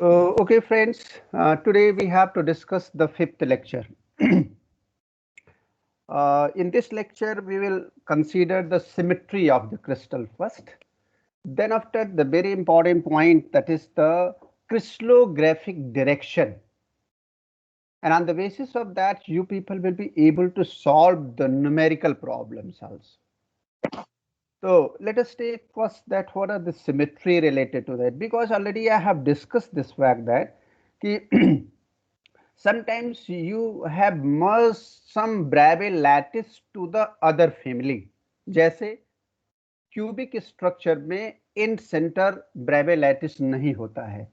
Okay, friends, today we have to discuss the fifth lecture. In this lecture, we will consider the symmetry of the crystal first. Then after the very important point, that is the crystallographic direction. And on the basis of that, you people will be able to solve the numerical problems also. So let us take first that what are the symmetry related to that, because already I have discussed this fact that ki sometimes you have merged some Bravais lattice to the other family. जैसे cubic structure में इन centre ब्रेवे lattice नहीं होता है,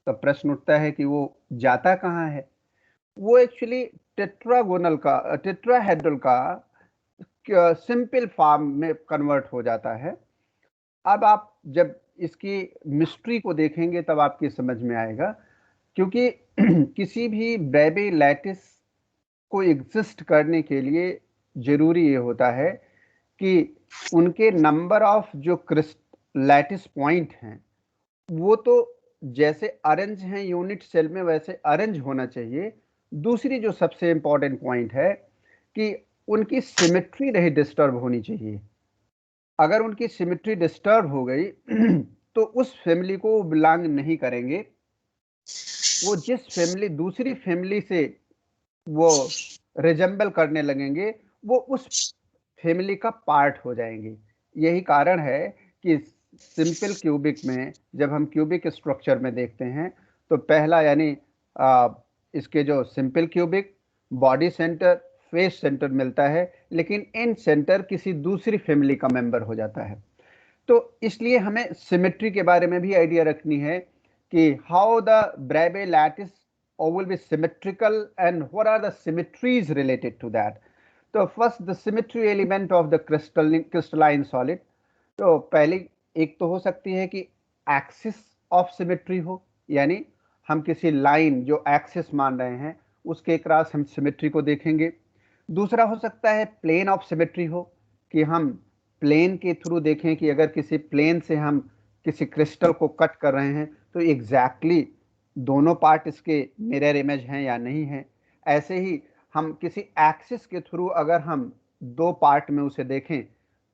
तो प्रश्न उठता है कि वो जाता कहाँ है। वो एक्चुअली टेट्रागोनल का टेट्राहेड्रल का सिंपल फॉर्म में कन्वर्ट हो जाता है। अब आप जब इसकी मिस्ट्री को देखेंगे तब आपकी समझ में आएगा, क्योंकि किसी भी ब्रेवे लैटिस को एग्जिस्ट करने के लिए जरूरी ये होता है कि उनके नंबर ऑफ जो लैटिस पॉइंट हैं वो तो जैसे अरेंज हैं यूनिट सेल में वैसे अरेंज होना चाहिए। दूसरी जो सबसे इंपॉर्टेंट पॉइंट है कि उनकी सिमेट्री नहीं डिस्टर्ब होनी चाहिए। अगर उनकी सिमेट्री डिस्टर्ब हो गई तो उस फैमिली को वो बिलोंग नहीं करेंगे। वो जिस फैमिली दूसरी फैमिली से वो रिजेंबल करने लगेंगे वो उस फैमिली का पार्ट हो जाएंगे। यही कारण है कि सिंपल क्यूबिक में जब हम क्यूबिक स्ट्रक्चर में देखते हैं तो पहला यानी इसके जो simple cubic body centre face centre मिलता है, लेकिन इन सेंटर किसी दूसरी फैमिली का मेंबर हो जाता है। तो इसलिए हमें सिमेट्री के बारे में भी आइडिया रखनी है कि how the Bravais lattice will be symmetrical and what are the symmetries related to that. तो first the symmetry element of the crystalline solid. तो पहली एक तो हो सकती है कि एक्सिस ऑफ सिमेट्री हो, यानी हम किसी लाइन जो एक्सिस मान रहे हैं उसके क्रॉस हम सिमेट्री को देखेंगे। दूसरा हो सकता है प्लेन ऑफ सिमेट्री हो, कि हम प्लेन के थ्रू देखें कि अगर किसी प्लेन से हम किसी क्रिस्टल को कट कर रहे हैं तो एग्जैक्टली दोनों पार्ट इसके मिरर इमेज हैं या नहीं है। ऐसे ही हम किसी एक्सिस के थ्रू अगर हम दो पार्ट में उसे देखें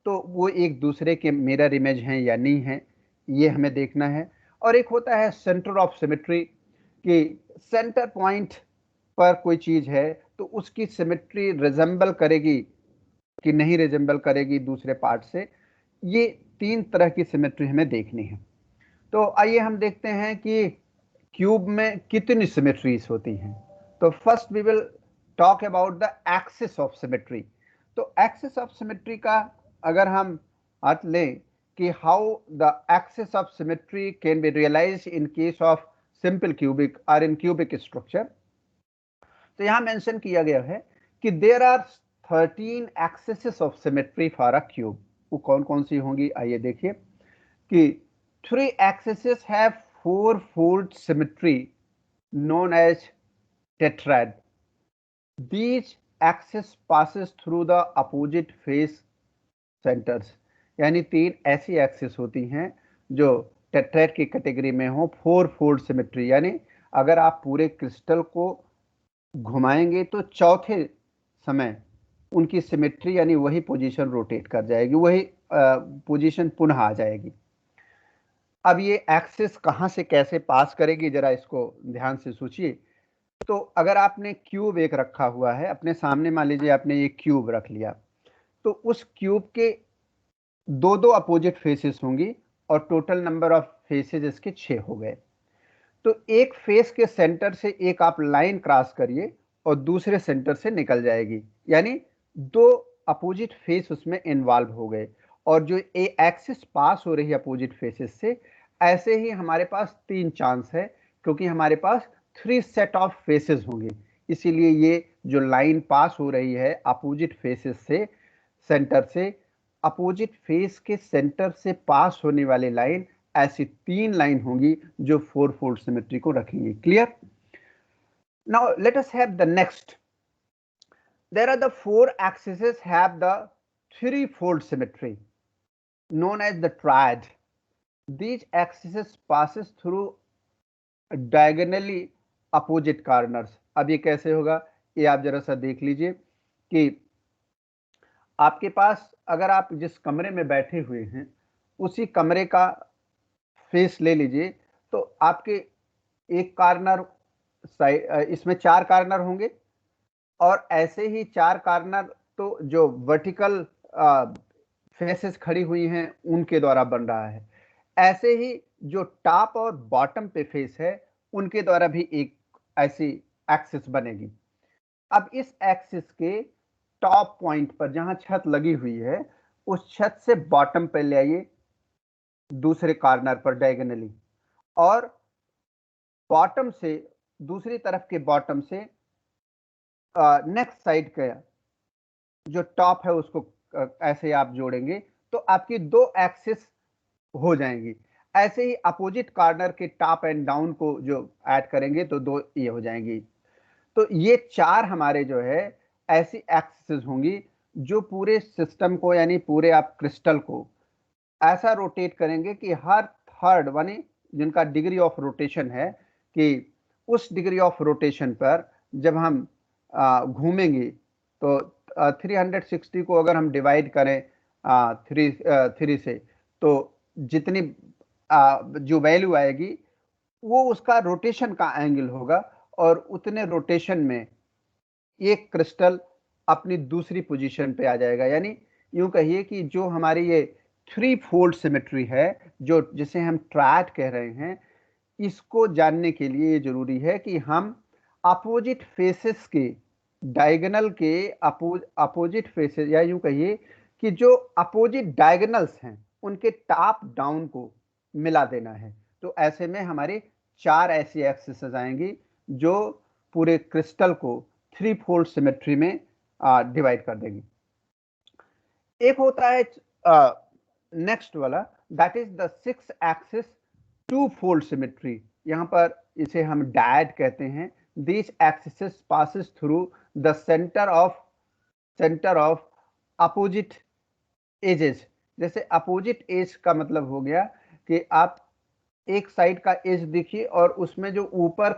तो वो एक दूसरे के मिरर इमेज हैं या नहीं है, ये हमें देखना है। और एक होता है सेंटर ऑफ सिमेट्री, कि सेंटर पॉइंट पर कोई चीज है तो उसकी सिमेट्री रिजेंबल करेगी कि नहीं रिजेंबल करेगी दूसरे पार्ट से। ये तीन तरह की सिमेट्री हमें देखनी है। तो आइए हम देखते हैं कि क्यूब में कितनी सिमेट्रीज होती हैं। तो first we will talk about the axis of symmetry. तो एक्सिस ऑफ सिमेट्री का अगर हम अर्थ लें कि how the axis of symmetry can be realized in case of simple cubic और इन क्यूबिक स्ट्रक्चर, तो यहां मेंशन किया गया है कि there are 13 axis of symmetry for a cube. वो कौन कौन सी होंगी आइए देखिए कि 3 axes have four-fold symmetry known as tetrad. These axis passes through the opposite face centers. यानी तीन ऐसी एक्सिस होती हैं जो टेट्राड की कैटेगरी में हो, 4-fold सिमेट्री, यानी अगर आप पूरे क्रिस्टल को घुमाएंगे तो चौथे समय उनकी सिमेट्री यानी वही पोजीशन रोटेट कर जाएगी, वही पोजीशन पुनः आ जाएगी। अब ये एक्सिस कहां से कैसे पास करेगी जरा इसको ध्यान से सोचिए। तो अगर आपने क्यूब एक रखा हुआ है अपने सामने, मान लीजिए आपने ये क्यूब रख लिया, तो उस क्यूब के दो दो अपोजिट फेसेस होंगी और टोटल नंबर ऑफ फेसेस इसके 6 हो गए। तो एक फेस के सेंटर से एक आप लाइन क्रॉस करिए और दूसरे सेंटर से निकल जाएगी, यानी दो अपोजिट फेस उसमें इन्वॉल्व हो गए। और जो ए एक्सिस पास हो रही है अपोजिट फेसेस से, ऐसे ही हमारे पास 3 चांस है, क्योंकि हमारे पास 3 सेट ऑफ फेसेस होंगे। इसीलिए ये जो लाइन पास हो रही है अपोजिट फेसेस से, सेंटर से, अपोजिट फेस के सेंटर से पास होने वाली लाइन, ऐसी 3 लाइन होंगी जो 4-fold सिमेट्री को रखेंगी। Clear? Now let us have the next. There are the 4 axes have the 3-fold symmetry known as the triad. These axes passes through diagonally opposite corners. अब ये कैसे होगा, ये आप जरा सा देख लीजिए कि आपके पास अगर आप जिस कमरे में बैठे हुए हैं उसी कमरे का फेस ले लीजिए, तो आपके एक कार्नर साइड, इसमें 4 कार्नर होंगे और ऐसे ही 4 कार्नर तो जो वर्टिकल फेसेस खड़ी हुई हैं उनके द्वारा बन रहा है। ऐसे ही जो टॉप और बॉटम पे फेस है उनके द्वारा भी एक ऐसी एक्सिस बनेगी। अब इस एक्सिस के टॉप पॉइंट पर जहां छत लगी हुई है उस छत से बॉटम पे ले आइए दूसरे कॉर्नर पर डायगोनली, और बॉटम से दूसरी तरफ के बॉटम से नेक्स्ट साइड का जो टॉप है उसको ऐसे आप जोड़ेंगे तो आपकी 2 एक्सिस हो जाएंगी। ऐसे ही अपोजिट कॉर्नर के टॉप एंड डाउन को जो ऐड करेंगे तो 2 ये हो जाएंगी। तो ये 4 हमारे जो है ऐसी एक्सिस होंगी जो पूरे सिस्टम को यानी पूरे आप क्रिस्टल को ऐसा रोटेट करेंगे कि हर थर्ड यानी जिनका डिग्री ऑफ रोटेशन है कि उस डिग्री ऑफ रोटेशन पर जब हम घूमेंगे तो 360 को अगर हम डिवाइड करें 3 से तो जितनी जो वैल्यू आएगी वो उसका रोटेशन का एंगल होगा और उतने रोटेशन में एक क्रिस्टल अपनी दूसरी पोजीशन पे आ जाएगा। यानी यूं कहिए कि जो हमारी ये 3 फोल्ड सिमेट्री है जो जिसे हम ट्रायड कह रहे हैं, इसको जानने के लिए ये जरूरी है कि हम अपोजिट फेसेस के डायगोनल के अपोजिट फेसेस या यूं कहिए कि जो अपोजिट डायगोनल्स हैं उनके टॉप डाउन को मिला देना है। तो ऐसे में हमारी 4 ऐसी एक्सिस आएंगी जो पूरे क्रिस्टल को 3 फोल्ड सिमेट्री में डिवाइड कर देगी। एक होता है नेक्स्ट वाला, that is the 6 axis 2 fold symmetry. यहां पर इसे हम डायड कहते हैं। This axis passes through the centre of opposite edges. जैसे अपोजिट एज का मतलब हो गया कि आप एक साइड का एज देखिए और उसमें जो ऊपर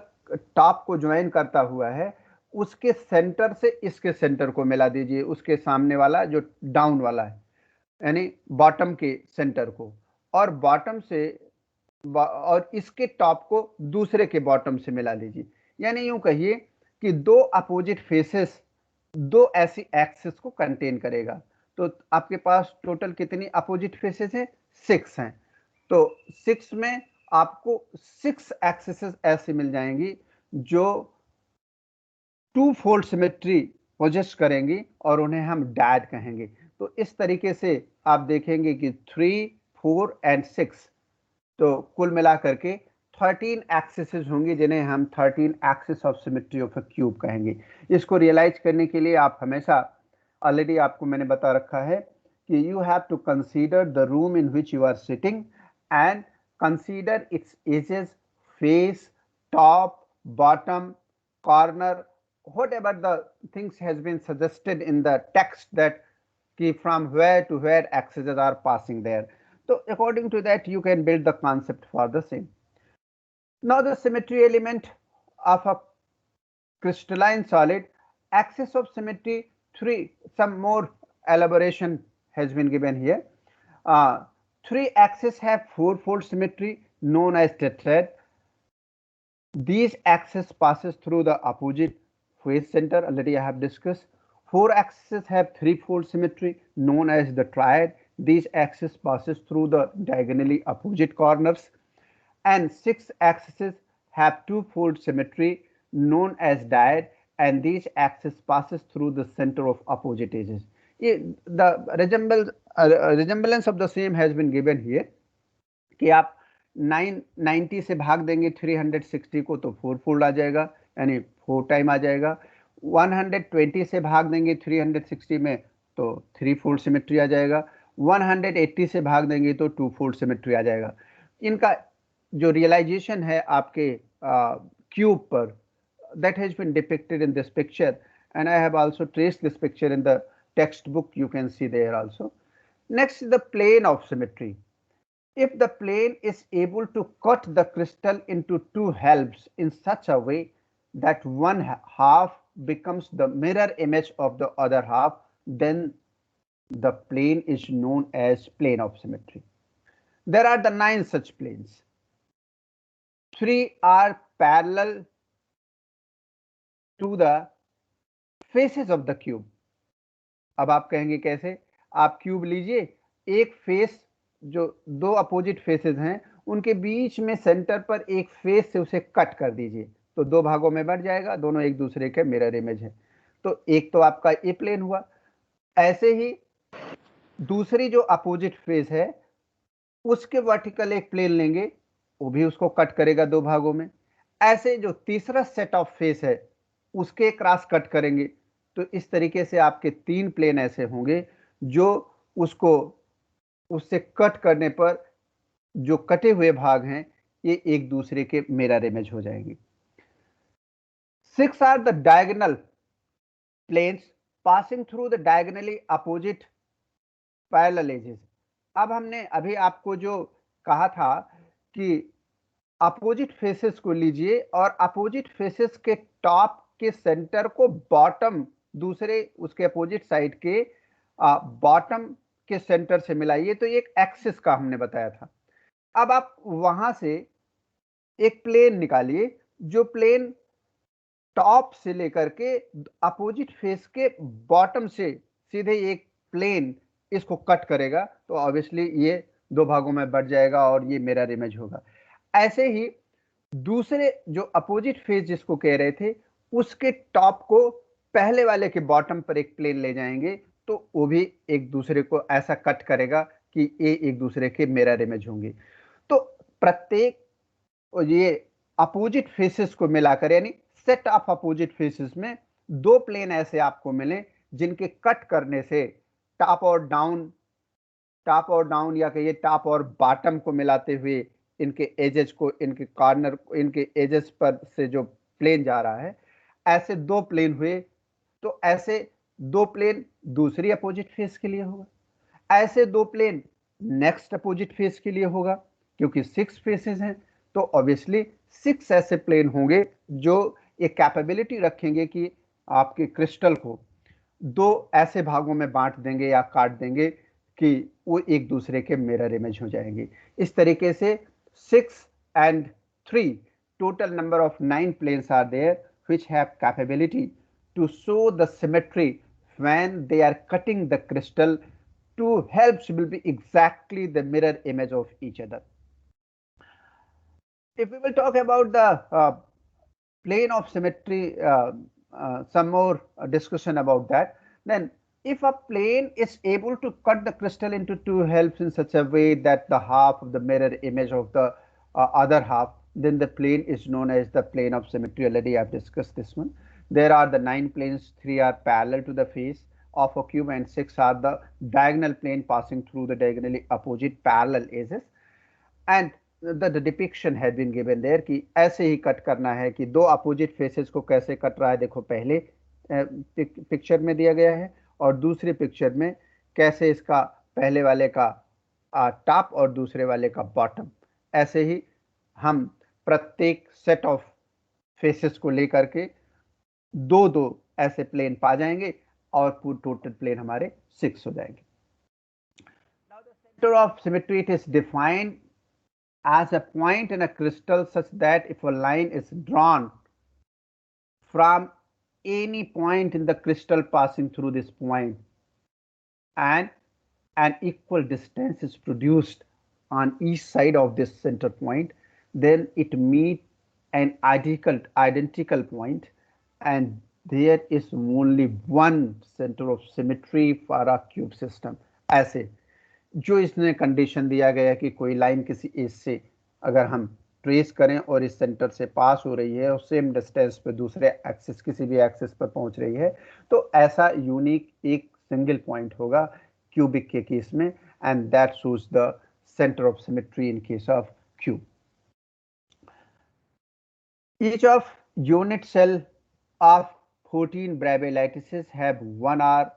टॉप को ज्वाइन करता हुआ है उसके सेंटर से इसके सेंटर को मिला दीजिए, उसके सामने वाला जो डाउन वाला है यानी बॉटम के सेंटर को, और बॉटम से और इसके टॉप को दूसरे के बॉटम से मिला लीजिए। यानी यूं कहिए कि 2 अपोजिट फेसेस 2 ऐसी एक्सिस को कंटेन करेगा। तो आपके पास टोटल कितनी अपोजिट फेसेस हैं? 6 हैं। तो 6 में आपको 6 एक्सिस ऐसे मिल जाएंगी जो 2 फोल्ड सिमेट्री पोजेस करेंगी और उन्हें हम डायड कहेंगे। तो इस तरीके से आप देखेंगे कि 3, 4 एंड 6 तो कुल मिलाकर के 13 एक्सिस होंगी जिन्हें हम 13 axis of symmetry of a cube कहेंगे। इसको रियलाइज करने के लिए आप हमेशा ऑलरेडी आपको मैंने बता रखा है कि you have to consider the room in which you are sitting and consider its edges, face, top, bottom, corner, whatever the things has been suggested in the text that from where to where axes are passing there. So according to that you can build the concept for the same. Now the symmetry element of a crystalline solid, axis of symmetry 3, some more elaboration has been given here. 3 axes have 4-fold symmetry known as tetrad. These axes passes through the opposite face center, already I have discussed. 4 axes have 3-fold symmetry known as the triad. These axes passes through the diagonally opposite corners. And 6 axes have 2-fold symmetry known as dyad, and these axes passes through the center of opposite edges. The resemblance of the same has been given here कि आप 990 से भाग देंगे 360 को तो 4 fold आ जाएगा यानी 4 time आ जाएगा। 120 से भाग देंगे 360 में तो 3 फोल्ड सिमेट्री आ जाएगा। 180 से भाग देंगे तो 2 फोल्ड सिमेट्री आ जाएगा। इनका जो रियलाइजेशन है आपके क्यूब पर, that has been depicted in this picture, and I have also traced this picture in the textbook, you can see there also. Next is the plane of symmetry. if the plane is able to cut the crystal into two halves in such a way that one half becomes the mirror image of the other half, then the plane is known as plane of symmetry. There are the 9 such planes. 3 are parallel to the faces of the cube. अब आप कहेंगे कैसे? आप cube लीजिए, एक face जो दो opposite faces हैं उनके बीच में सेंटर पर एक फेस से उसे कट कर दीजिए, तो दो भागों में बढ़ जाएगा, दोनों एक दूसरे के मिरर इमेज है। तो एक तो आपका ए प्लेन हुआ। ऐसे ही दूसरी जो अपोजिट फेस है उसके वर्टिकल एक प्लेन लेंगे, वो भी उसको कट करेगा दो भागों में। ऐसे जो तीसरा सेट ऑफ फेस है उसके क्रॉस कट करेंगे, तो इस तरीके से आपके 3 प्लेन ऐसे होंगे जो उसको उससे कट करने पर जो कटे हुए भाग हैं ये एक दूसरे के मिरर इमेज हो जाएंगे। 6 are the diagonal planes passing through the diagonally opposite parallel edges। अब हमने अभी आपको जो कहा था कि अपोजिट फेसेस को लीजिए और अपोजिट फेसेस के टॉप के सेंटर को बॉटम दूसरे उसके अपोजिट साइड के बॉटम के सेंटर से मिलाइए, तो एक एक्सिस का हमने बताया था। अब आप वहां से एक प्लेन निकालिए जो प्लेन टॉप से लेकर के अपोजिट फेस के बॉटम से सीधे एक प्लेन इसको कट करेगा, तो ऑब्वियसली ये दो भागों में बढ़ जाएगा और ये मिरर इमेज होगा। ऐसे ही दूसरे जो अपोजिट फेस जिसको कह रहे थे उसके टॉप को पहले वाले के बॉटम पर एक प्लेन ले जाएंगे, तो वो भी एक दूसरे को ऐसा कट करेगा कि ये एक दूसरे के मिरर इमेज होंगे। तो प्रत्येक ये अपोजिट फेसेस को मिलाकर यानी सेट ऑफ अपोजिट फेसेस में दो प्लेन ऐसे आपको मिले जिनके कट करने से टॉप और डाउन या कहिए टॉप और बॉटम को मिलाते हुए इनके एजेस को इनके कॉर्नर इनके एजेस पर से जो प्लेन जा रहा है, ऐसे दो प्लेन हुए। तो ऐसे दो प्लेन दूसरी अपोजिट फेस के लिए होगा, ऐसे दो प्लेन नेक्स्ट अपोजिट फेस के लिए होगा, क्योंकि 6 फेसेस हैं तो ऑब्वियसली 6 ऐसे प्लेन होंगे जो एक कैपेबिलिटी रखेंगे कि आपके क्रिस्टल को दो ऐसे भागों में बांट देंगे या काट देंगे कि वो एक दूसरे के मिरर इमेज हो जाएंगे। इस तरीके से 6 and 3 total number of 9 planes are there which have capability to show the symmetry when they are cutting the crystal. Two helps will be exactly the mirror image of each other. If we will talk about the plane of symmetry, some more discussion about that, then if a plane is able to cut the crystal into two halves in such a way that the half of the mirror image of the other half, then the plane is known as the plane of symmetry. Already I have discussed this one. There are the 9 planes, 3 are parallel to the face of a cube and 6 are the diagonal plane passing through the diagonally opposite parallel edges, and the depiction had been given there कि ऐसे ही cut करना है कि दो opposite faces को कैसे cut रहा है, देखो पहले पिक्चर में दिया गया है और दूसरे पिक्चर में कैसे इसका पहले वाले का टॉप और दूसरे वाले का बॉटम। ऐसे ही हम प्रत्येक सेट ऑफ फेसेस को लेकर के दो दो ऐसे प्लेन पा जाएंगे और पूरे टोटल प्लेन हमारे 6 हो जाएंगे। Now the center of symmetry, it is defined as a point in a crystal such that if a line is drawn from any point in the crystal passing through this point and an equal distance is produced on each side of this center point, then it meets an identical point and there is only one center of symmetry for a cube system. ऐसे जो इसने condition दिया गया कि कोई line किसी as से अगर हम ट्रेस करें और इस सेंटर से पास हो रही है और सेम डिस्टेंस पे दूसरे एक्सिस किसी भी एक्सिस पर पहुंच रही है, तो ऐसा यूनिक एक सिंगल पॉइंट होगा क्यूबिक के केस में, and that shows the centre of symmetry in case of cube. Each of unit cell of 14 Bravais lattices have one or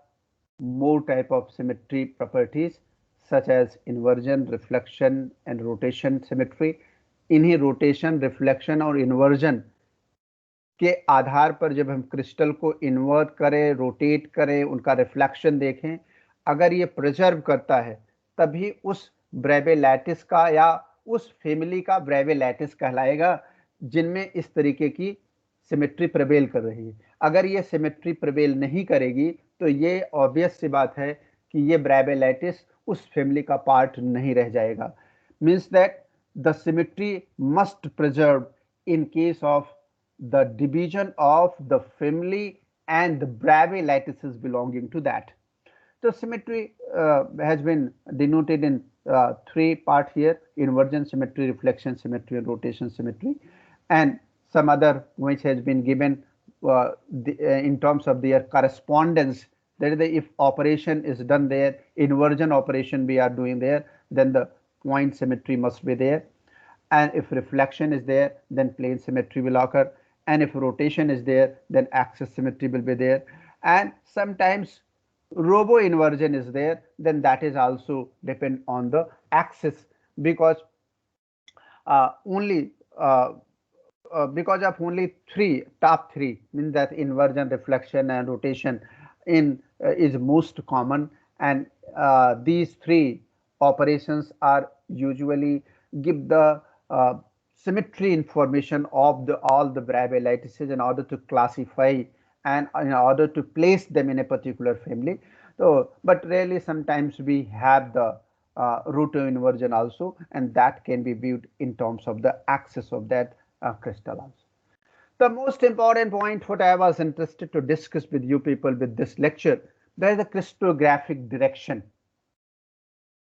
more type of symmetry properties such as inversion, reflection and rotation symmetry. इन्हीं rotation, reflection और inversion के आधार पर जब हम crystal को invert करें, rotate करें, उनका रिफ्लेक्शन देखें, अगर ये प्रिजर्व करता है तभी उस ब्रेवे लैटिस का या उस फैमिली का ब्रेवे लैटिस कहलाएगा जिनमें इस तरीके की सिमेट्री प्रिवेल कर रही है। अगर ये सिमेट्री प्रिवेल नहीं करेगी तो ये ऑब्वियस सी बात है कि ये ब्रेवे लैटिस उस फैमिली का पार्ट नहीं रह जाएगा। Means that the symmetry must preserve in case of the division of the family and the Bravais lattices belonging to that. So symmetry has been denoted in three parts here: inversion symmetry, reflection symmetry, and rotation symmetry, and some other which has been given in terms of their correspondence. That is, if operation is done there, inversion operation we are doing there, then the point symmetry must be there. And if reflection is there, then plane symmetry will occur. And if rotation is there, then axis symmetry will be there. And sometimes robo inversion is there, then that is also depend on the axis, because because of only top three, means that inversion, reflection and rotation is most common, and these three operations are usually give the symmetry information of all the Bravais lattices in order to classify and in order to place them in a particular family. So, but rarely sometimes we have the roto inversion also, and that can be viewed in terms of the axis of that crystal also. The most important point what I was interested to discuss with you people with this lecture, there is a crystallographic direction.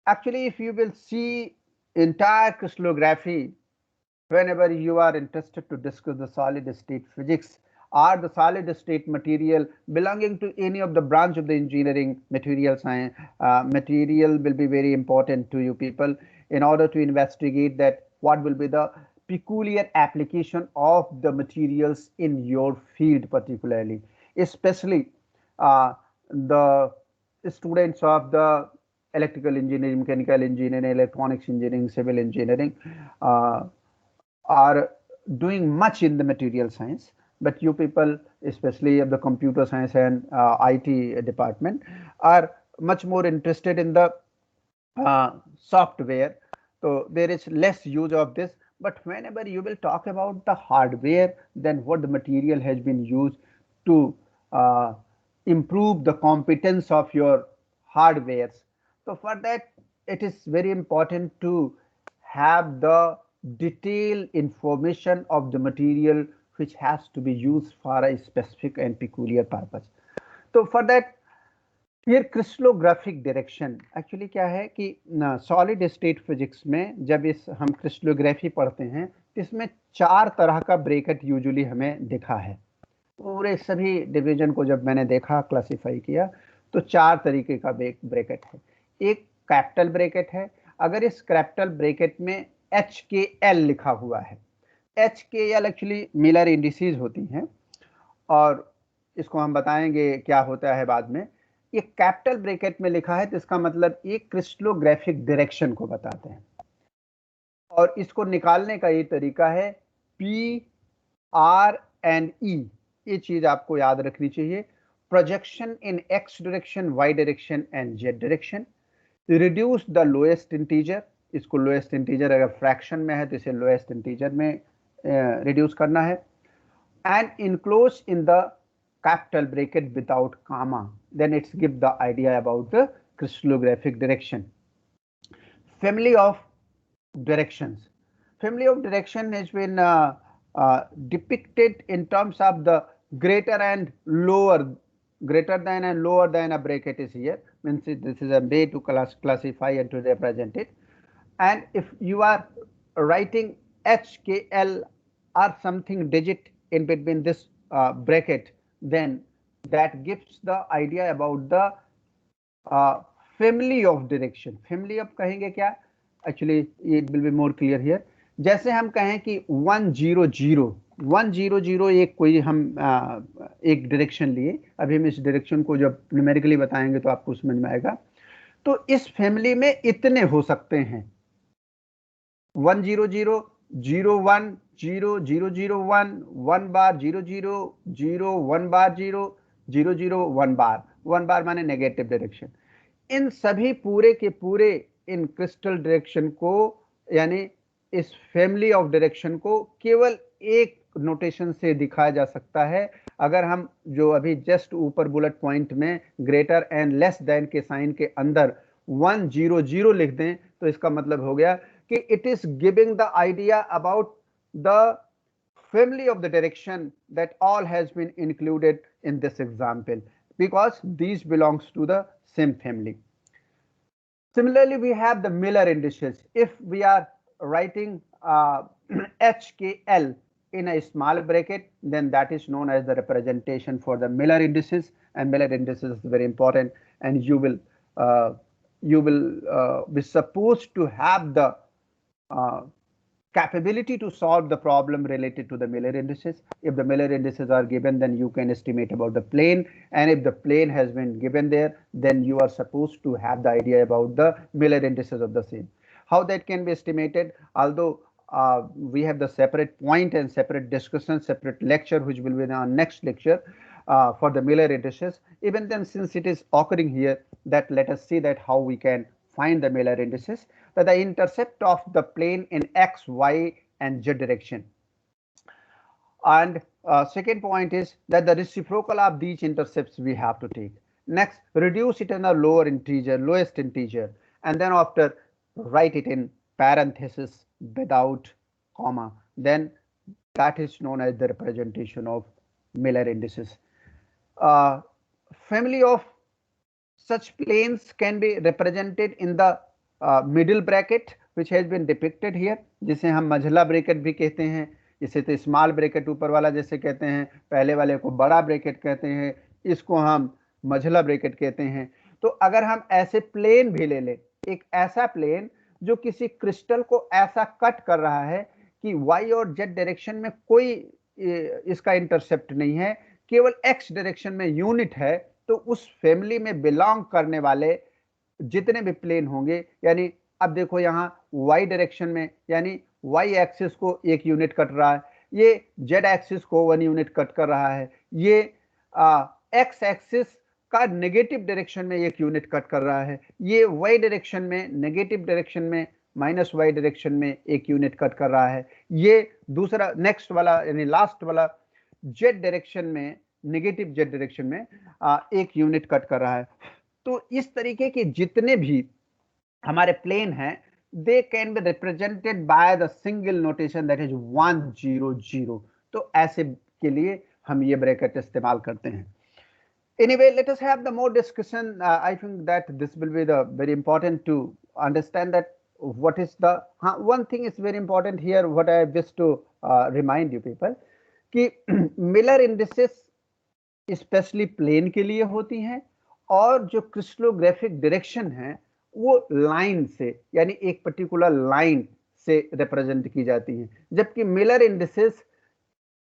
Actually, if you will see entire crystallography, whenever you are interested to discuss the solid state physics or the solid state material belonging to any of the branch of the engineering, material science, material will be very important to you people in order to investigate that what will be the peculiar application of the materials in your field, particularly, especially the students of the electrical engineering, mechanical engineering, electronics engineering, civil engineering are doing much in the material science, but you people, especially of the computer science and IT department, are much more interested in the software. So there is less use of this, but whenever you will talk about the hardware, then what the material has been used to improve the competence of your hardwares. So for that, it is very important to have the detailed information of the material which has to be used for a specific and peculiar purpose. So for that, here crystallographic direction actually क्या है कि solid state physics में जब इस हम crystallography पढ़ते हैं तो इसमें 4 तरह का ब्रैकेट यूजुअली हमें दिखा है। पूरे सभी डिवीजन को जब मैंने देखा, क्लासिफाई किया, तो 4 तरीके का ब्रैकेट है। एक कैपिटल ब्रैकेट है। अगर इस कैपिटल ब्रैकेट में HKL लिखा हुआ है, HKL एक्चुअली मिलर इंडिसेस होती हैं और इसको हम बताएंगे क्या होता है बाद में। ये कैपिटल ब्रैकेट में लिखा है तो इसका मतलब एक क्रिस्टलोग्राफिक डायरेक्शन को बताते हैं, और इसको निकालने का ये तरीका है P, R and E। ये चीज आपको याद रखनी चाहिए। Projection in X direction, Y direction and Z direction. Reduce the lowest integer, इसको लोएस्ट इंटीजर अगर फ्रैक्शन में है तो इसे लोएस्ट इंटीजर में रिड्यूस करना है। And enclose in the capital bracket without comma, then it's give the idea about the crystallographic direction. Family of directions. Family of direction has been depicted in terms of the greater and lower, greater than and lower than a bracket is here, means this is a way to classify and to represent it. And if you are writing HKL or something digit in between this bracket, then that gives the idea about the family of direction. Family of कहेंगे क्या? Actually it will be more clear here. जैसे हम कहें कि 100 एक कोई हम एक डायरेक्शन लिए, अभी हम इस डायरेक्शन को जब न्यूमेरिकली बताएंगे तो आपको समझ में आएगा। तो इस फैमिली में इतने हो सकते हैं 1 0 0 0 1 0 0 0 1 1 बार 0 0 0 1 बार 0 0 0 1 बार माने नेगेटिव डायरेक्शन। इन सभी पूरे के पूरे इन क्रिस्टल डायरेक्शन को यानी इस फैमिली ऑफ डायरेक्शन को केवल एक नोटेशन से दिखाया जा सकता है। अगर हम जो अभी जस्ट ऊपर बुलेट पॉइंट में ग्रेटर एंड लेस देन के साइन के अंदर 1 0 0 लिख दें तो इसका मतलब हो गया कि it is giving the idea about the family of the direction that all has been included in this example because these belongs to the same family. Similarly, we have the Miller indices. If we are writing HKL in a small bracket, then that is known as the representation for the Miller indices, and Miller indices is very important, and you will be supposed to have the capability to solve the problem related to the Miller indices. If the Miller indices are given, then you can estimate about the plane, and if the plane has been given there, then you are supposed to have the idea about the Miller indices of the same. How that can be estimated, although we have the separate point and separate discussion, separate lecture, which will be in our next lecture for the Miller indices. Even then, since it is occurring here, that let us see that how we can find the Miller indices, that the intercept of the plane in x, y, and z direction. And second point is that the reciprocal of these intercepts we have to take. Next, reduce it in a lower integer, lowest integer, and then after write it in parenthesis without comma. Then that is known as the representation of Miller indices. Family of such planes can be represented in the middle bracket which has been depicted here, जिसे हम मझला bracket भी कहते हैं। इसे तो small bracket ऊपर वाला जैसे कहते हैं, पहले वाले को बड़ा ब्रैकेट कहते हैं, इसको हम मझला ब्रैकेट कहते हैं। तो अगर हम ऐसे प्लेन भी ले लें, एक ऐसा प्लेन जो किसी क्रिस्टल को ऐसा कट कर रहा है कि y और z डायरेक्शन में कोई इसका इंटरसेप्ट नहीं है, केवल x डायरेक्शन में यूनिट है, तो उस फैमिली में बिलोंग करने वाले जितने भी प्लेन होंगे, यानी अब देखो यहाँ y डायरेक्शन में यानी y एक्सिस को एक यूनिट कट रहा है, ये z एक्सिस को 1 यूनिट कट कर रहा है, ये x एक्सिस का नेगेटिव डायरेक्शन में एक यूनिट कट कर रहा है, ये y डायरेक्शन में नेगेटिव डायरेक्शन में माइनस y डायरेक्शन में एक यूनिट कट कर रहा है, ये दूसरा नेक्स्ट वाला यानी लास्ट वाला z डायरेक्शन में नेगेटिव z डायरेक्शन में एक यूनिट कट कर रहा है। तो इस तरीके के जितने भी हमारे प्लेन हैं, they can be represented by the single notation that is 1 0 0। तो ऐसे के लिए हम ये ब्रैकेट इस्तेमाल करते हैं। Anyway, let us have the more discussion. I think that this will be the very important to understand that what is the one thing is very important here. What I wish to remind you people कि Miller indices specially plane के लिए होती हैं, और जो crystallographic direction है वो line से यानी एक पर्टिकुलर लाइन से रिप्रेजेंट की जाती हैं, जबकि मिलर इंडिसेस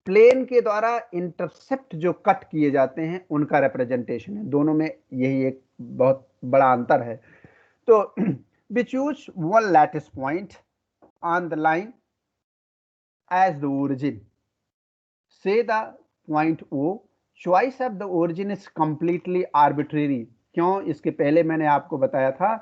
प्लेन के द्वारा इंटरसेप्ट जो कट किए जाते हैं उनका रिप्रेजेंटेशन है। दोनों में यही एक बहुत बड़ा अंतर है। तो we choose one lattice point on the line as the origin. Say the point O. Choice of the origin is completely arbitrary. क्यों? इसके पहले मैंने आपको बताया था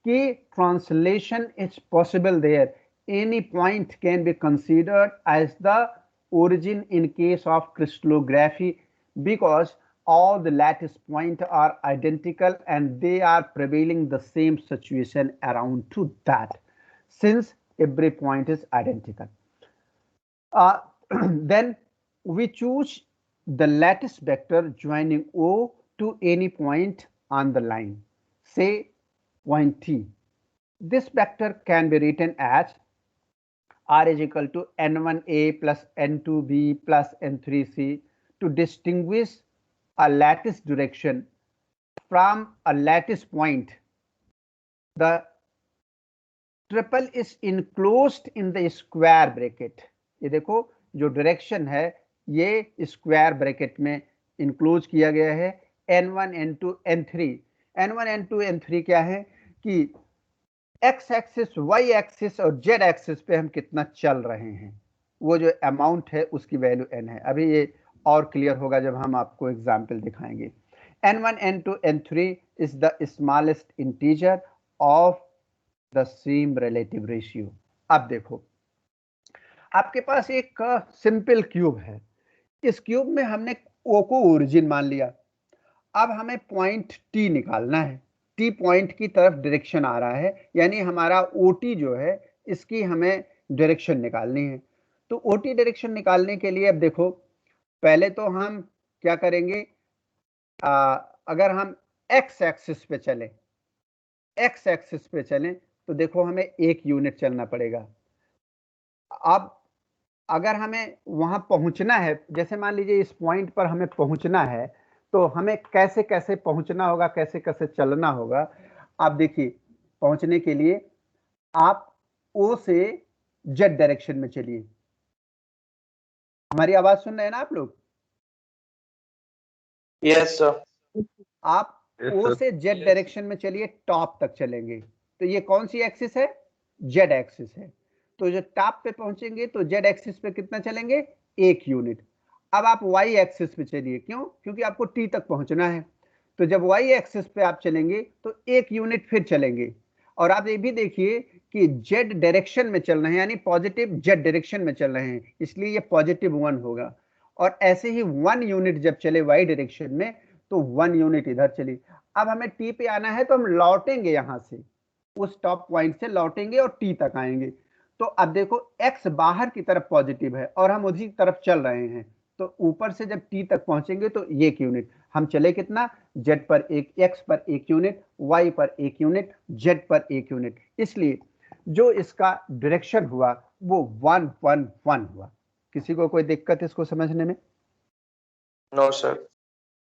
कि translation is possible there. Any point can be considered as the origin in case of crystallography because all the lattice points are identical and they are prevailing the same situation around to that, since every point is identical. Then we choose the lattice vector joining O to any point on the line, say point T. This vector can be written as R is equal to N1A plus N2B plus N3C to distinguish a lattice direction from a lattice point. The triple is enclosed in the square bracket. ये देखो जो direction है ये square bracket में enclose किया गया है, N1, N2, N3 N1, N2, N3 क्या है कि एक्स एक्सिस, वाई एक्सिस और जेड एक्सिस पे हम कितना चल रहे हैं, वो जो अमाउंट है उसकी वैल्यू n है। अभी ये और क्लियर होगा जब हम आपको एग्जाम्पल दिखाएंगे। N1, N2, N3 is the smallest integer of the same relative ratio। अब देखो, आपके पास एक सिंपल क्यूब है, इस क्यूब में हमने O को ओरिजिन मान लिया। अब हमें पॉइंट T निकालना है, T पॉइंट की तरफ डायरेक्शन आ रहा है, यानी हमारा OT जो है इसकी हमें डायरेक्शन निकालनी है। तो OT डायरेक्शन निकालने के लिए अब देखो, पहले तो हम क्या करेंगे, अगर हम x एक्सिस पे चलें, x एक्सिस पे चलें तो देखो हमें 1 यूनिट चलना पड़ेगा। अब अगर हमें वहां पहुंचना है, जैसे मान लीजिए इस पॉइंट पर हमें पहुंचना है, तो हमें कैसे कैसे पहुंचना होगा, कैसे कैसे चलना होगा। आप देखिए, पहुंचने के लिए आप O से Z डायरेक्शन में चलिए। हमारी आवाज सुन रहे हैं ना आप लोग? Yes sir. आप O से Z डायरेक्शन में चलिए, टॉप तक चलेंगे तो ये कौन सी एक्सिस है? Z एक्सिस है। तो जो टॉप पे पहुंचेंगे तो Z एक्सिस पे कितना चलेंगे? 1 यूनिट। अब आप Y एक्सिस पे चलिए, क्यों? क्योंकि आपको T तक पहुंचना है। तो जब Y एक्सिस पे आप चलेंगे तो 1 यूनिट फिर चलेंगे। और आप ये भी देखिए कि Z डायरेक्शन में चल रहे हैं, यानी पॉजिटिव Z डायरेक्शन में चल रहे हैं, इसलिए ये +1 होगा। और ऐसे ही 1 यूनिट जब चले Y डायरेक्शन में तो 1 यूनिट इधर चली। अब हमें T पे आना है तो हम लौटेंगे, यहां से उस टॉप पॉइंट से लौटेंगे और T तक आएंगे। तो अब देखो x बाहर की तरफ पॉजिटिव है और हम उसी तरफ चल रहे हैं, तो ऊपर से जब T तक पहुंचेंगे तो 1 यूनिट हम चले, कितना? Z पर एक, x पर 1 यूनिट, y पर 1 यूनिट, z पर 1 यूनिट। इसलिए जो इसका डायरेक्शन हुआ वो 1 1 1 हुआ। किसी को कोई दिक्कत इसको समझने में? No sir.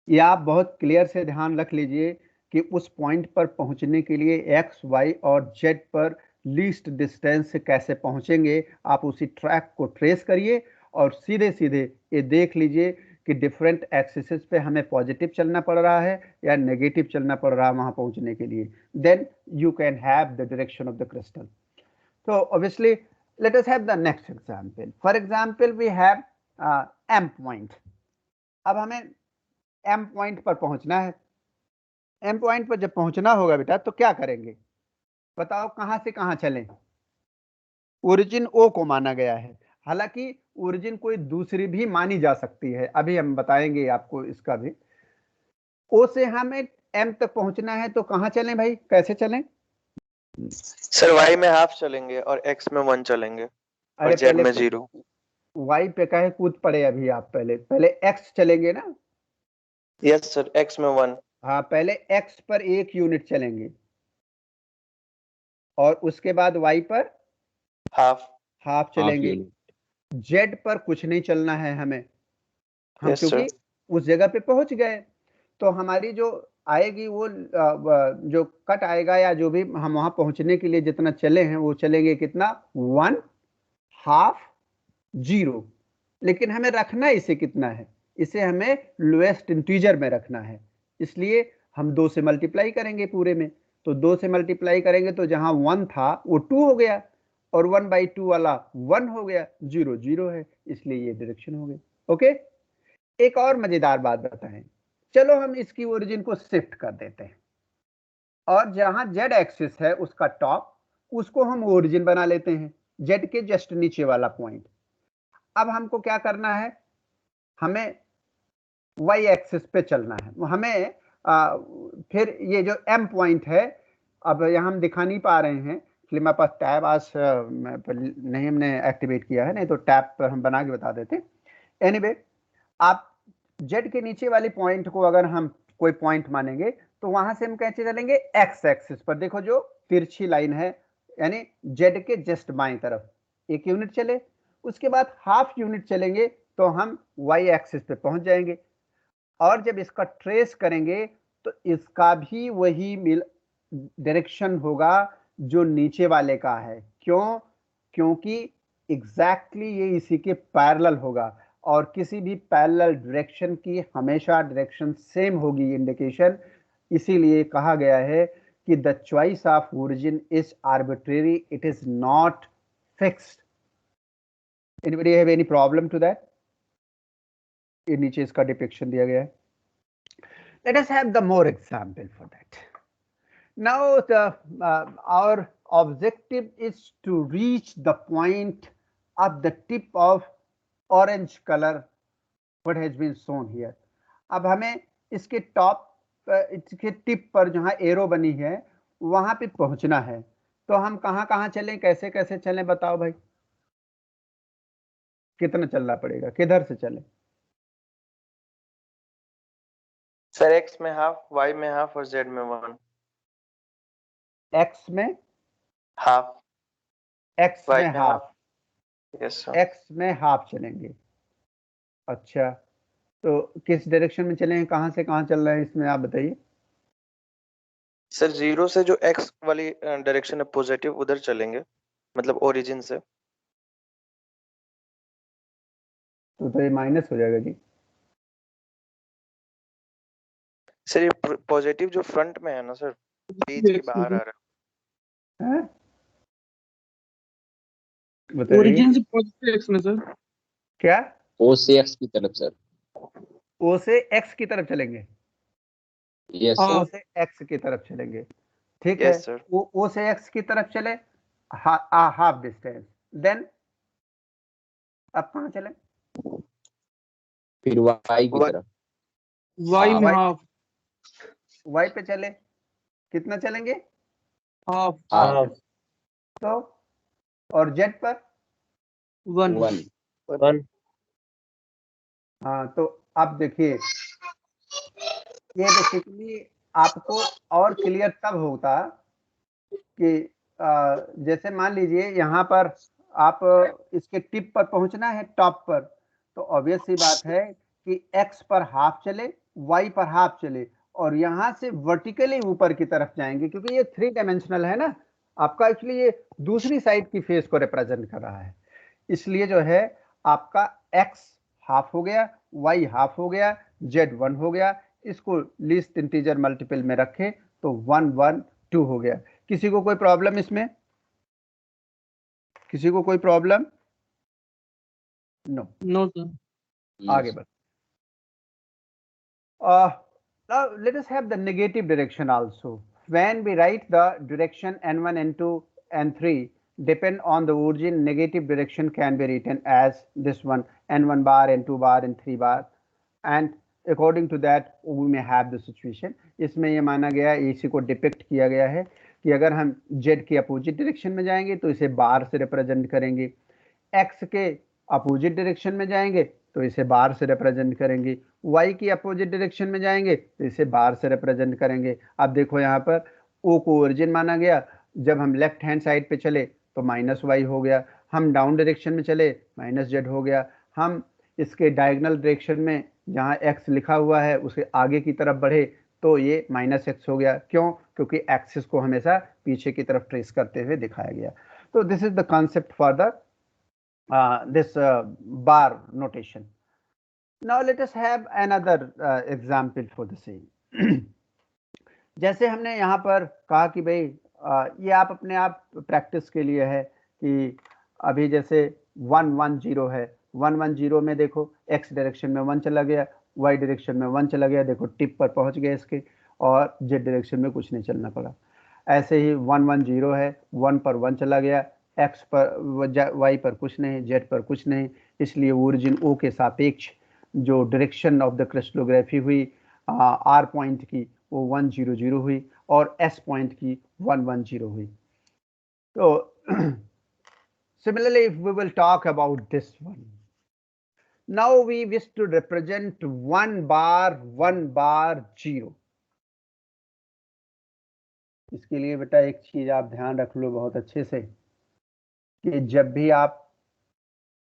ये आप बहुत क्लियर से ध्यान रख लीजिए कि उस पॉइंट पर पहुंचने के लिए एक्स, वाई और जेड पर लीस्ट डिस्टेंस से कैसे पहुंचेंगे। आप उसी ट्रैक को ट्रेस करिए और सीधे सीधे ये देख लीजिए कि डिफरेंट एक्सिस पे हमें पॉजिटिव चलना पड़ रहा है या नेगेटिव चलना पड़ रहा है वहां पहुंचने के लिए। Then you can have the direction of the crystal. So obviously, let us have the next example. For example, we have M point. अब हमें M पॉइंट पर पहुंचना है। M पॉइंट पर जब पहुंचना होगा बेटा तो क्या करेंगे? बताओ, कहां से कहां चलें? ओरिजिन O को माना गया है, हालांकि ओरिजिन कोई दूसरी भी मानी जा सकती है, अभी हम बताएंगे आपको इसका भी। O से हमें M तक पहुंचना है तो कहां चलें भाई, कैसे चलें? सर y में हाफ चलेंगे और x में 1 चलेंगे और अरे z पहले में 0। Y पे कहे कूद पड़े, अभी आप पहले X चलेंगे ना। यस सर, x में 1। हाँ, पहले X पर 1 यूनिट चलेंगे और उसके बाद Y पर हाफ चलेंगे। Z पर कुछ नहीं चलना है हमें, हम यस क्योंकि सर। उस जगह पे पहुंच गए। तो हमारी जो आएगी वो जो कट आएगा या जो भी हम वहां पहुंचने के लिए जितना चले हैं वो चलेंगे कितना? 1 हाफ 0। लेकिन हमें रखना इसे कितना है? इसे हमें लोएस्ट इंटीजर में रखना है, इसलिए हम 2 से मल्टीप्लाई करेंगे पूरे में। तो 2 से मल्टीप्लाई करेंगे तो जहां 1 था वो 2 हो गया और 1/2 वाला 1 हो गया, 0 0 है, इसलिए ये डायरेक्शन हो गई। ओके, एक और मजेदार बात बताएं, चलो हम इसकी ओरिजिन को शिफ्ट कर देते हैं और जहां जेड एक्सिस है उसका टॉप, उसको हम ओरिजिन बना लेते हैं, जेड के जस्ट नीचे वाला पॉइंट। अब हमको क्या करना है? हमें वाई एक्सिस पे चलना है। हमें फिर ये जो एम पॉइंट है, अब यहां हम दिखा नहीं पा रहे हैं इसलिए मेरे पास टैब आज नहीं हमने एक्टिवेट किया है, नहीं तो टैब पर हम बना के बता देते। एनीवे, आप जेड के नीचे वाली पॉइंट को अगर हम कोई पॉइंट मानेंगे तो वहां से हम कैसे चलेंगे? एक्स एक्सिस पर। देखो जो तिरछी लाइन है, यानी जेड के जस्ट बाएं तरफ 1 यूनिट चले, उसके बाद हाफ यूनिट चलेंगे तो हम वाई एक्सिस पे पहुंच जाएंगे। और जब इसका ट्रेस करेंगे तो इसका भी वही डायरेक्शन होगा जो नीचे वाले का है। क्यों? क्योंकि एग्जैक्टली ये इसी के पैरेलल होगा और किसी भी पैरेलल डायरेक्शन की हमेशा डायरेक्शन सेम होगी इंडिकेशन, इसीलिए कहा गया है कि the choice of origin is arbitrary, it is not fixed. Anybody have any problem to that? ये नीचे इसका डिपिक्शन दिया गया है। Let us have the more example for that. Now our objective is to reach the point of the tip of orange color what has been shown here. अब हमें इसके top, इसके टिप पर जहां एरो बनी है वहां पे पहुंचना है। तो हम कहां कहां चलें, कैसे कैसे चलें, बताओ भाई, कितना चलना पड़ेगा, किधर से चलें? सर x में हाफ, y में हाफ और z में 1। x में हाफ, x y में में हाफ, यस सर। x में हाफ चलेंगे। अच्छा, तो किस डायरेक्शन में चलें, कहां से कहां चल रहे हैं इसमें आप बताइए। सर 0 से जो x वाली डायरेक्शन है पॉजिटिव, उधर चलेंगे, मतलब ओरिजिन से। तो ये माइनस हो जाएगा जी। सर ये पॉजिटिव जो फ्रंट में है ना सर, पेज के बाहर आ रहा है, बताइए ओरिजिन से पॉजिटिव एक्स में सर। क्या? ओ से एक्स की तरफ सर। ओ से एक्स की तरफ चलेंगे, यस ओ सर। से एक्स की तरफ चलेंगे, ठीक है। है। Yes sir. ओ से एक्स की तरफ चले, हाफ डिस्टेंस, देन अब कहाँ चले? फिर वाई की What? तरफ। वाई में Y हाफ, वाई पे चले, कितना चलेंगे? Half, half. तो और जेड पर? 1। 1। हाँ, तो अब देखिए, ये बेसिकली आपको और क्लियर तब होता कि जैसे मान लीजिए यहाँ पर आप इसके टिप पर पहुंचना है, टॉप पर, तो ऑब्वियस सी बात है कि x पर हाफ चले, y पर हाफ चले, और यहां से वर्टिकली ऊपर की तरफ जाएंगे, क्योंकि ये 3 डायमेंशनल है ना आपका, इसलिए ये दूसरी साइड की फेस को रिप्रेजेंट कर रहा है। इसलिए जो है आपका x हाफ हो गया, y हाफ हो गया, z 1 हो गया। इसको लीस्ट इंटीजर मल्टीपल में रखें तो 1 1 2 हो गया। किसी को कोई प्रॉब्लम इसमें? किसी को कोई प्रॉब्लम? नो। No sir. आगे बढ़। Now let us have the negative direction also. When we write the direction n1, n2, n3 depend on the origin, negative direction can be written as this one, n1 bar, n2 bar, n3 bar, and according to that we may have the situation. इसमें ये माना गया, इसी को depict किया गया है कि अगर हम z के अपोजिट डायरेक्शन में जाएंगे तो इसे बार से रिप्रेजेंट करेंगे, x के अपोजिट डायरेक्शन में जाएंगे तो इसे बार से रिप्रेजेंट करेंगे, y की अपोजिट डायरेक्शन में जाएंगे तो इसे बार से रिप्रेजेंट करेंगे। अब देखो यहाँ पर o को ओरिजिन माना गया, जब हम लेफ्ट हैंड साइड पे चले तो -y हो गया, हम डाउन डायरेक्शन में चले -z हो गया, हम इसके डायगोनल डायरेक्शन में जहाँ x लिखा हुआ है उसे आगे की तरफ बढ़े तो ये -x हो गया। क्यों? क्योंकि एक्सिस को हमेशा पीछे की तरफ ट्रेस करते हुए दिखाया गया। तो this is the concept for the this bar notation. Now let us have another example for the same. जैसे हमने यहाँ पर कहा कि भाई ये आप अपने आप प्रैक्टिस के लिए है कि अभी जैसे 110 है, 110 में देखो x डायरेक्शन में 1 चला गया, y डायरेक्शन में 1 चला गया, देखो टिप पर पहुंच गए इसके, और z डायरेक्शन में कुछ नहीं चलना पड़ा। ऐसे ही 110 है, 1 पर 1 चला गया, x पर y पर कुछ नहीं, z पर कुछ नहीं, इसलिए ओरिजिन o के सापेक्ष जो डायरेक्शन ऑफ द क्रिस्टलोग्राफी हुई r पॉइंट की वो 100 हुई और s पॉइंट की 110 हुई। तो similarly if we will talk about this one, now we wish to represent 1 bar 0। इसके लिए बेटा एक चीज आप ध्यान रख लो बहुत अच्छे से कि जब भी आप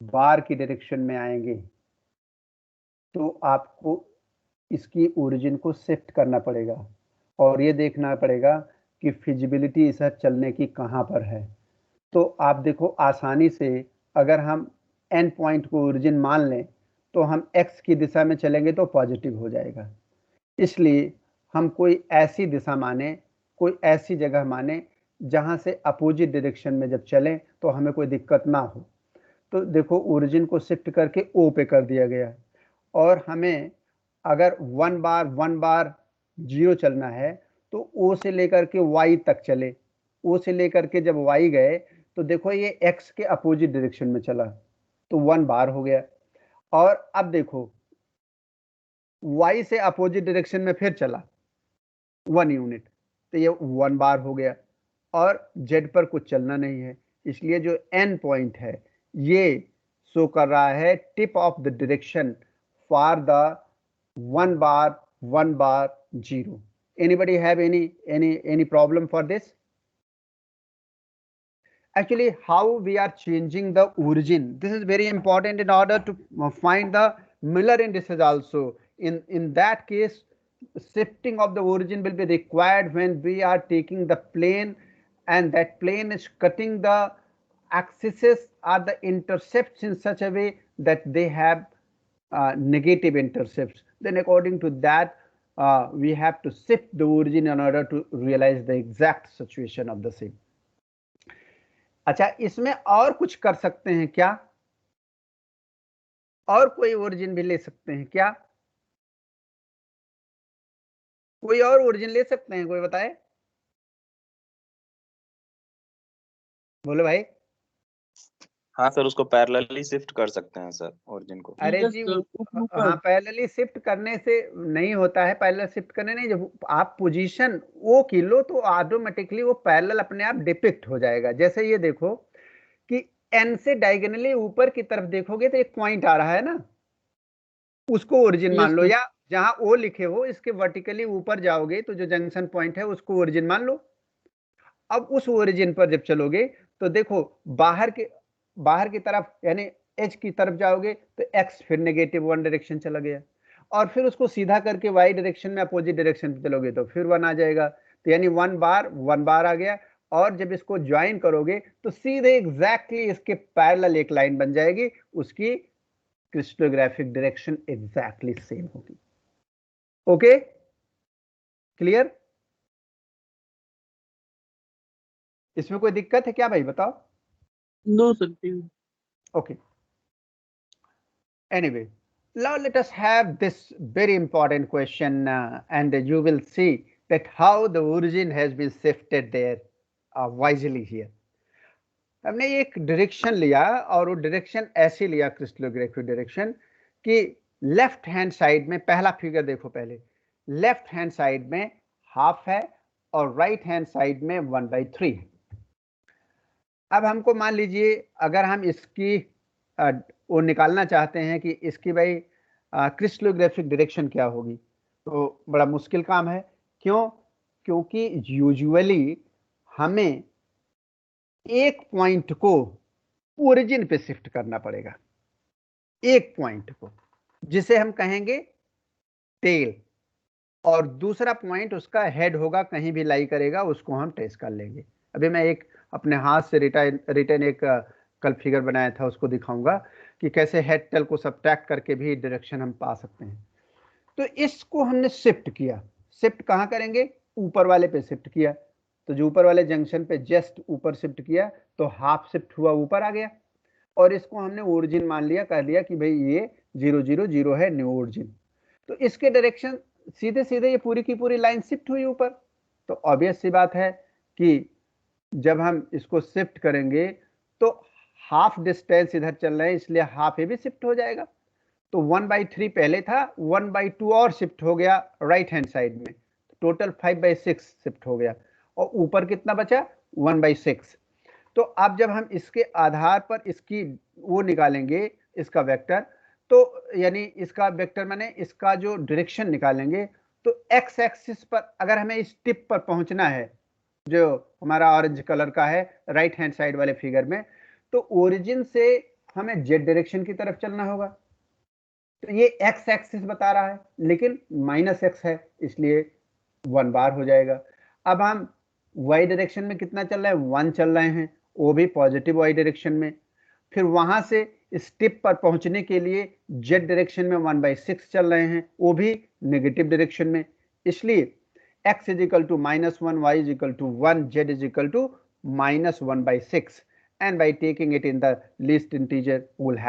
बार की डायरेक्शन में आएंगे तो आपको इसकी ओरिजिन को शिफ्ट करना पड़ेगा और ये देखना पड़ेगा कि फिजिबिलिटी इस चलने की कहाँ पर है। तो आप देखो आसानी से अगर हम एंड पॉइंट को ओरिजिन मान लें तो हम x की दिशा में चलेंगे तो पॉजिटिव हो जाएगा, इसलिए हम कोई ऐसी दिशा माने, कोई ऐसी जगह माने जहां से अपोजिट डायरेक्शन में जब चलें तो हमें कोई दिक्कत ना हो। तो देखो ओरिजिन को शिफ्ट करके ओ पे कर दिया गया है, और हमें अगर 1 बार 0 चलना है तो ओ से लेकर के वाई तक चले। ओ से लेकर के जब वाई गए तो देखो ये एक्स के अपोजिट डायरेक्शन में चला, तो 1 बार हो गया। और अब देखो वाई से अपोजिट डायरेक्शन में फिर चला 1 यूनिट, तो ये 1 बार हो गया। और जेड पर कुछ चलना नहीं है, इसलिए जो एन पॉइंट है ये शो कर रहा है tip of the direction for the 1 bar 0। Anybody have any problem for this? Actually, how we are changing the origin, this is very important in order to find the Miller indices also. In that case, shifting of the origin will be required when we are taking the plane and that plane is cutting the axes or the intercepts in such a way that they have negative intercepts. Then according to that, we have to shift the origin in order to realize the exact situation of the same. अच्छा, इसमें और कुछ कर सकते हैं क्या? और कोई ओरिजिन भी ले सकते हैं क्या? कोई और ओरिजिन ले सकते हैं, कोई बताए? बोलो भाई। हाँ सर, उसको पैरेलली शिफ्ट कर सकते हैं सर ओरिजिन को। अरे जी, हाँ पैरेलली शिफ्ट करने से नहीं होता है। पैरेलल शिफ्ट करने नहीं, जब आप पोजीशन ओ की लो तो ऑटोमेटिकली वो पैरेलल अपने आप डिपिक्ट हो जाएगा। जैसे ये देखो कि एन से डायगोनली ऊपर की तरफ देखोगे तो एक पॉइंट आ रहा है ना, उसको ओरिजिन मान लो, या जहां ओ लिखे हो इसके वर्टिकली ऊपर जाओगे तो जो जंक्शन पॉइंट है उसको ओरिजिन मान लो। अब उस ओरिजिन पर जब चलोगे तो देखो बाहर की तरफ यानी एच की तरफ जाओगे तो एक्स फिर नेगेटिव 1 डायरेक्शन चला गया, और फिर उसको सीधा करके वाई डायरेक्शन में अपोजिट डायरेक्शन पे चलोगे तो फिर 1 आ जाएगा। तो यानी 1 बार आ गया, और जब इसको ज्वाइन करोगे तो सीधे एग्जैक्टली इसके पैरेलल एक लाइन बन जाएगी, उसकी क्रिस्टलोग्राफिक डायरेक्शन एग्जैक्टली सेम होगी। Okay, clear? इसमें कोई दिक्कत है क्या भाई, बताओ? No sir. Okay. Anyway, now let us have this very important question, and you will see that how the origin has been shifted there wisely here. हमने एक डायरेक्शन लिया और वो डायरेक्शन ऐसे लिया क्रिस्टलोग्राफिक डायरेक्शन कि लेफ्ट हैंड साइड में, पहला फिगर देखो पहले, लेफ्ट हैंड साइड में हाफ है और राइट हैंड साइड में 1/3 है। अब हमको मान लीजिए अगर हम इसकी वो निकालना चाहते हैं कि इसकी भाई क्रिस्टलोग्राफिक डायरेक्शन क्या होगी, तो बड़ा मुश्किल काम है। क्यों? क्योंकि यूजुअली हमें एक पॉइंट को ओरिजिन पे शिफ्ट करना पड़ेगा, एक पॉइंट को, जिसे हम कहेंगे टेल, और दूसरा पॉइंट उसका हेड होगा, कहीं भी लाई करेगा, उसको हम ट्रेस कर लेंगे। अभी मैं एक अपने हाथ से रिटर्न एक कल फिगर बनाया था, उसको दिखाऊंगा कि कैसे हेड टेल को सब्ट्रैक्ट करके भी डायरेक्शन हम पा सकते हैं। तो इसको हमने शिफ्ट किया। शिफ्ट कहाँ करेंगे? ऊपर वाले पे शिफ्ट किया, तो जो ऊपर वाले जंक्शन पे जस्ट ऊपर शिफ्ट किया तो हाफ शिफ्ट हुआ, ऊपर आ गया, और इसको हमने ओरिजिन मान लिया, कह लिया कि भाई ये 0 0 0 है, न्यू ओरिजिन। तो इसके डायरेक्शन सीधे सीधे ये पूरी की पूरी लाइन शिफ्ट हुई ऊपर। तो ऑब्वियस सी बात है कि जब हम इसको शिफ्ट करेंगे तो हाफ डिस्टेंस इधर चल रहे हैं, इसलिए हाफ ये भी शिफ्ट हो जाएगा। तो 1/3 पहले था, 1/2 और शिफ्ट हो गया राइट हैंड साइड में, टोटल 5/6 शिफ्ट हो गया, और ऊपर कितना बचा? 1/6। तो अब जब हम इसके आधार पर इसकी वो निकालेंगे, इसका वेक्टर, तो यानी इसका वेक्टर माने इसका जो डायरेक्शन निकालेंगे, तो एक्स एक्सिस पर अगर हमें इस टिप पर पहुंचना है जो हमारा ऑरेंज कलर का है राइट हैंड साइड वाले फिगर में, तो ओरिजिन से हमें जेड डायरेक्शन की तरफ चलना होगा। तो ये एक्स एक्सिस बता रहा है लेकिन -x है, इसलिए 1 बार हो जाएगा। अब हम वाई डायरेक्शन में कितना चल रहा है? 1 चल रहे हैं, वो भी पॉजिटिव वाई डायरेक्शन में। फिर वहां से इस टिप पर पहुंचने के लिए जेड डायरेक्शन में 1/6 चल रहे हैं, वो भी नेगेटिव डायरेक्शन में। इसलिए x is equal to -1, y is equal to 1, z is equal to -1/6, and by taking it in the least integer we will have